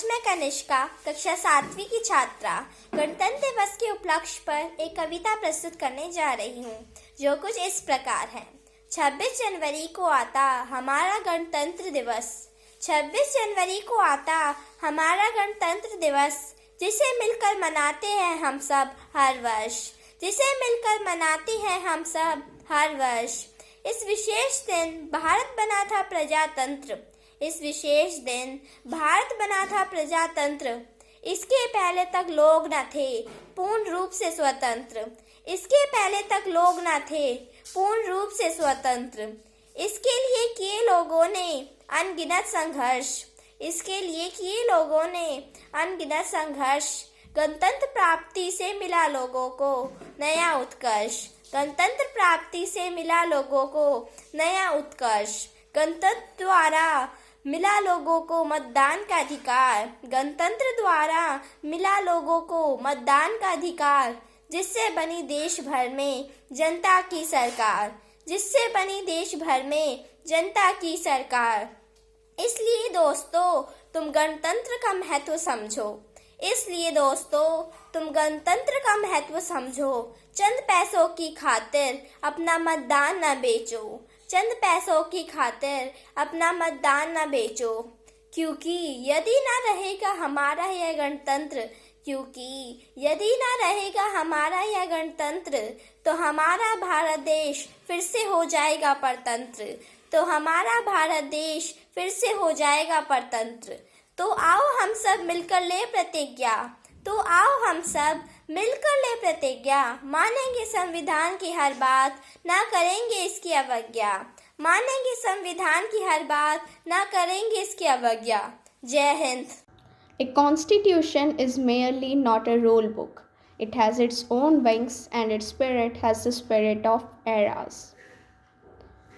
आज मैं कनिष्का कक्षा 7वीं की छात्रा गणतंत्र दिवस के उपलक्ष्य पर एक कविता प्रस्तुत करने जा रही हूँ, जो कुछ इस प्रकार है। 26 जनवरी को आता हमारा गणतंत्र दिवस, 26 जनवरी को आता हमारा गणतंत्र दिवस, जिसे मिलकर मनाते हैं हम सब हर वर्ष, जिसे मिलकर मनाते हैं हम सब हर वर्ष। इस विशेष दिन भारत बना था प्रजातंत्र, इस विशेष दिन भारत बना था प्रजातंत्र। इसके पहले तक लोग न थे पूर्ण रूप से स्वतंत्र, इसके पहले तक लोग न थे पूर्ण रूप से स्वतंत्र। इसके लिए किए लोगों ने अनगिनत संघर्ष, इसके लिए किए लोगों ने अनगिनत संघर्ष। गणतंत्र प्राप्ति से मिला लोगों को नया उत्कर्ष, गणतंत्र प्राप्ति से मिला लोगों को नया उत्कर्ष। गणतंत्र द्वारा मिला लोगों को मतदान का अधिकार, गणतंत्र द्वारा मिला लोगों को मतदान का अधिकार, जिससे बनी देश भर में जनता की सरकार, जिससे बनी देश भर में जनता की सरकार। इसलिए दोस्तों तुम गणतंत्र का महत्व समझो, इसलिए दोस्तों तुम गणतंत्र का महत्व समझो। चंद पैसों की खातिर अपना मतदान न बेचो, चंद पैसों की खातिर अपना मतदान न बेचो। क्योंकि यदि ना रहेगा हमारा यह गणतंत्र, क्योंकि यदि ना रहेगा हमारा यह गणतंत्र, तो हमारा भारत देश फिर से हो जाएगा परतंत्र, तो हमारा भारत देश फिर से हो जाएगा परतंत्र। तो आओ हम सब मिलकर ले प्रतिज्ञा, तो आओ हम सब मिलकर ले प्रतिज्ञा। मानेंगे संविधान की हर बात, ना करेंगे इसकी अवज्ञा, मानेंगे संविधान की हर बात, ना करेंगे इसकी अवज्ञा। जय Hind. A constitution is merely not a rule book. It has its own wings and its spirit has the spirit of eras.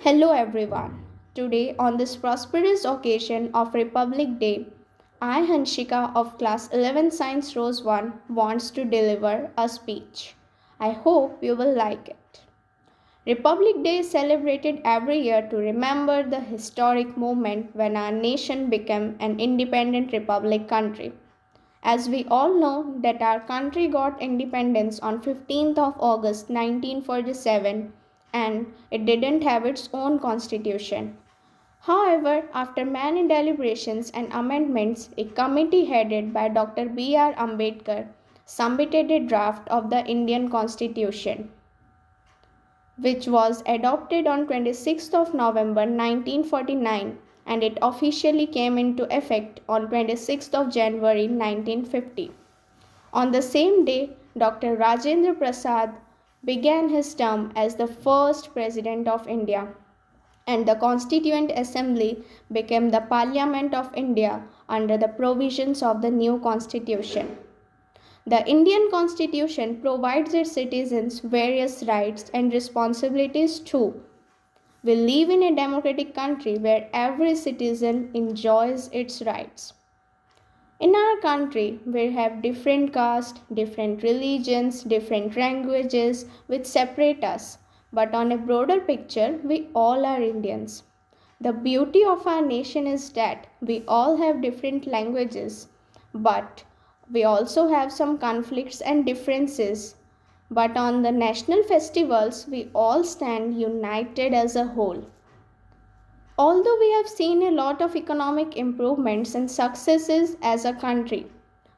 Hello everyone. Today on this prosperous occasion of Republic Day, I, Hanshika of class 11 Science Rose 1 wants to deliver a speech. I hope you will like it. Republic Day is celebrated every year to remember the historic moment when our nation became an independent republic country. As we all know that our country got independence on 15th of August 1947 and it didn't have its own constitution. However, after many deliberations and amendments, a committee headed by Dr. B.R. Ambedkar submitted a draft of the Indian Constitution, which was adopted on 26th of November 1949 and it officially came into effect on 26th of January 1950. On the same day, Dr. Rajendra Prasad began his term as the first President of India, and the Constituent Assembly became the Parliament of India under the provisions of the new Constitution. The Indian Constitution provides its citizens various rights and responsibilities too. We live in a democratic country where every citizen enjoys its rights. In our country, we have different castes, different religions, different languages which separate us. But on a broader picture, we all are Indians. The beauty of our nation is that we all have different languages, but we also have some conflicts and differences. But on the national festivals, we all stand united as a whole. Although we have seen a lot of economic improvements and successes as a country,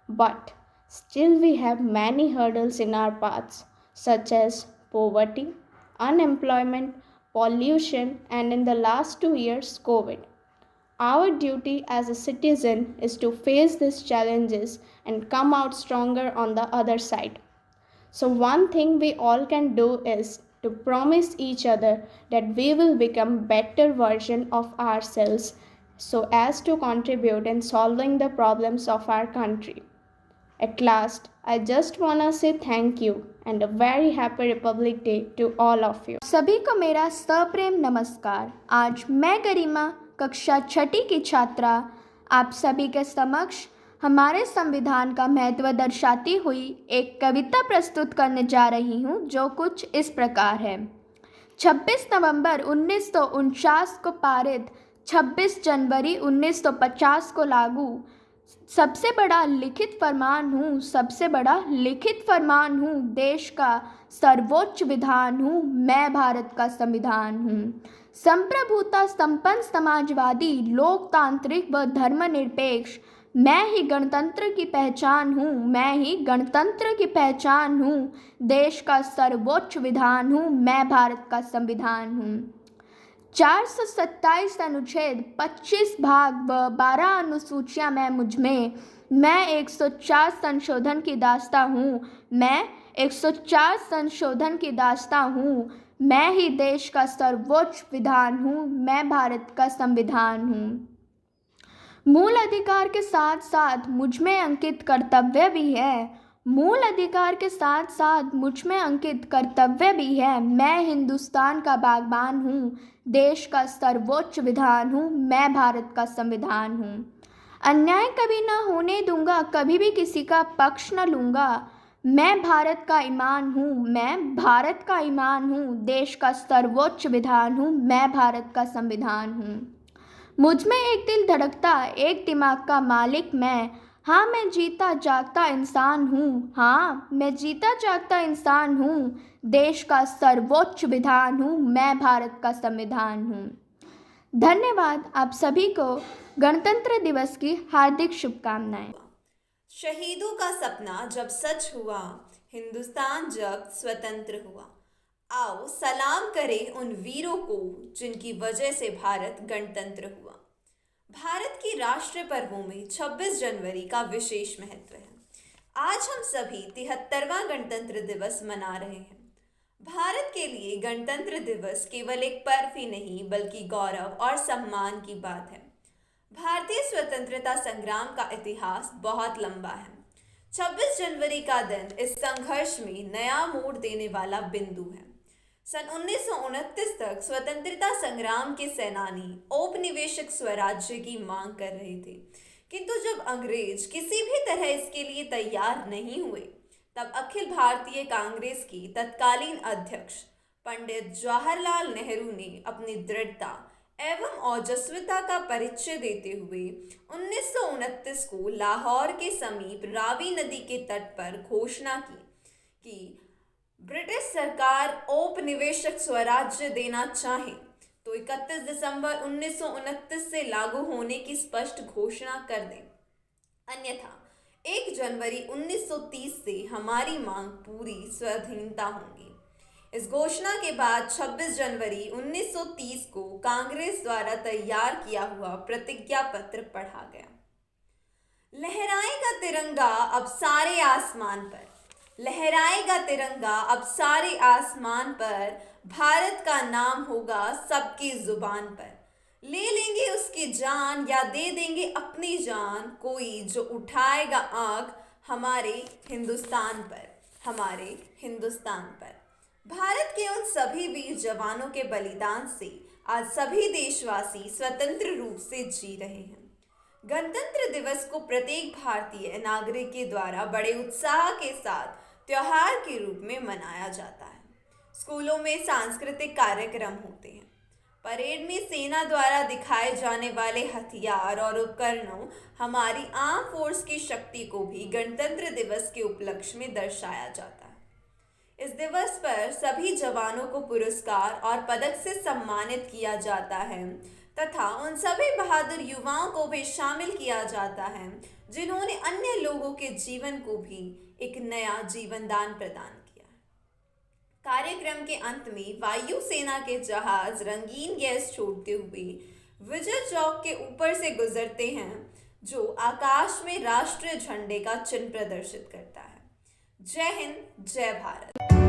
but still we have many hurdles in our paths, such as poverty, unemployment, pollution, and in the last 2 years, COVID. Our duty as a citizen is to face these challenges and come out stronger on the other side. So one thing we all can do is to promise each other that we will become better version of ourselves so as to contribute in solving the problems of our country. At last, I just wanna say thank you and a very happy Republic Day to all of you. सभी को मेरा सप्रेम नमस्कार। आज मैं गरिमा कक्षा 6ठी की छात्रा आप सभी के समक्ष हमारे संविधान का महत्व दर्शाती हुई एक कविता प्रस्तुत करने जा रही हूँ, जो कुछ इस प्रकार है। 26 नवंबर 1949 को पारित, 26 जनवरी 1950 को लागू, सबसे बड़ा लिखित फरमान हूँ, सबसे बड़ा लिखित फरमान हूँ, देश का सर्वोच्च विधान हूँ, मैं भारत का संविधान हूँ। संप्रभुता संपन्न समाजवादी लोकतांत्रिक व धर्मनिरपेक्ष मैं ही गणतंत्र की पहचान हूँ, मैं ही गणतंत्र की पहचान हूँ, देश का सर्वोच्च विधान हूँ, मैं भारत का संविधान हूँ। 427 अनुच्छेद 25 भाग व 12 अनुसूचियां मैं मुझमें, मैं 104 संशोधन की दास्ता हूँ, मैं 104 संशोधन की दास्ता हूँ, मैं ही देश का सर्वोच्च विधान हूँ, मैं भारत का संविधान हूँ। मूल अधिकार के साथ साथ मुझ में अंकित कर्तव्य भी है, मूल अधिकार के साथ साथ मुझ में अंकित कर्तव्य भी है, मैं हिंदुस्तान का बागबान हूँ, देश का सर्वोच्च विधान हूँ, मैं भारत का संविधान हूँ। अन्याय कभी ना होने दूंगा, कभी भी किसी का पक्ष न लूँगा, मैं भारत का ईमान हूँ, मैं भारत का ईमान हूँ, देश का सर्वोच्च विधान हूँ, मैं भारत का संविधान हूँ। मुझ में एक दिल धड़कता, एक दिमाग का मालिक मैं, हाँ मैं जीता जागता इंसान हूँ, हाँ मैं जीता जागता इंसान हूँ, देश का सर्वोच्च विधान हूँ, मैं भारत का संविधान हूँ। धन्यवाद। आप सभी को गणतंत्र दिवस की हार्दिक शुभकामनाएं। शहीदों का सपना जब सच हुआ, हिंदुस्तान जब स्वतंत्र हुआ। आओ सलाम करें उन वीरों को जिनकी वजह से भारत गणतंत्र हुआ। भारत की राष्ट्रीय पर्वों में 26 जनवरी का विशेष महत्व है। आज हम सभी 73वां गणतंत्र दिवस मना रहे हैं। भारत के लिए गणतंत्र दिवस केवल एक पर्व ही नहीं बल्कि गौरव और सम्मान की बात है। भारतीय स्वतंत्रता संग्राम का इतिहास बहुत लंबा है। 26 जनवरी का दिन इस संघर्ष में नया मोड़ देने वाला बिंदु है। सन 1929 तक स्वतंत्रता संग्राम के सेनानी औपनिवेशिक स्वराज्य की मांग कर रहे थे, किंतु जब अंग्रेज किसी भी तरह इसके लिए तैयार नहीं हुए, तब अखिल भारतीय कांग्रेस की तत्कालीन अध्यक्ष पंडित जवाहरलाल नेहरू ने अपनी दृढ़ता एवं ओजस्विता का परिचय देते हुए 1929 को लाहौर के समीप रावी नदी के तट पर घोषणा की कि ब्रिटिश सरकार औपनिवेशिक स्वराज्य देना चाहे तो 31 दिसंबर 1929 से लागू होने की स्पष्ट घोषणा कर दें, अन्यथा 1 जनवरी 1930 से हमारी मांग पूरी स्वाधीनता होगी। इस घोषणा के बाद 26 जनवरी 1930 को कांग्रेस द्वारा तैयार किया हुआ प्रतिज्ञा पत्र पढ़ा गया। लहराएगा तिरंगा अब सारे आसमान पर, लहराएगा तिरंगा अब सारे आसमान पर, भारत का नाम होगा सबकी जुबान पर, ले लेंगे उसकी जान या दे देंगे अपनी जान, कोई जो उठाएगा आँख हमारे हिंदुस्तान पर, हमारे हिंदुस्तान पर। भारत के उन सभी वीर जवानों के बलिदान से आज सभी देशवासी स्वतंत्र रूप से जी रहे हैं। गणतंत्र दिवस को प्रत्येक भारतीय नागरिक के द्वारा बड़े उत्साह के साथ त्योहार के रूप में मनाया जाता है। स्कूलों में सांस्कृतिक कार्यक्रम होते हैं। परेड में सेना द्वारा दिखाए जाने वाले हथियार और उपकरणों हमारी आर्म फोर्स की शक्ति को भी गणतंत्र दिवस के उपलक्ष्य में दर्शाया जाता है। इस दिवस पर सभी जवानों को पुरस्कार और पदक से सम्मानित किया जाता है तथा उन सभी बहादुर युवाओं को भी शामिल किया जाता है जिन्होंने अन्य लोगों के जीवन को भी एक नया जीवन दान प्रदान किया। कार्यक्रम के अंत में वायु सेना के जहाज रंगीन गैस छोड़ते हुए विजय चौक के ऊपर से गुजरते हैं, जो आकाश में राष्ट्रीय झंडे का चिन्ह प्रदर्शित करता है। जय हिंद, जय भारत।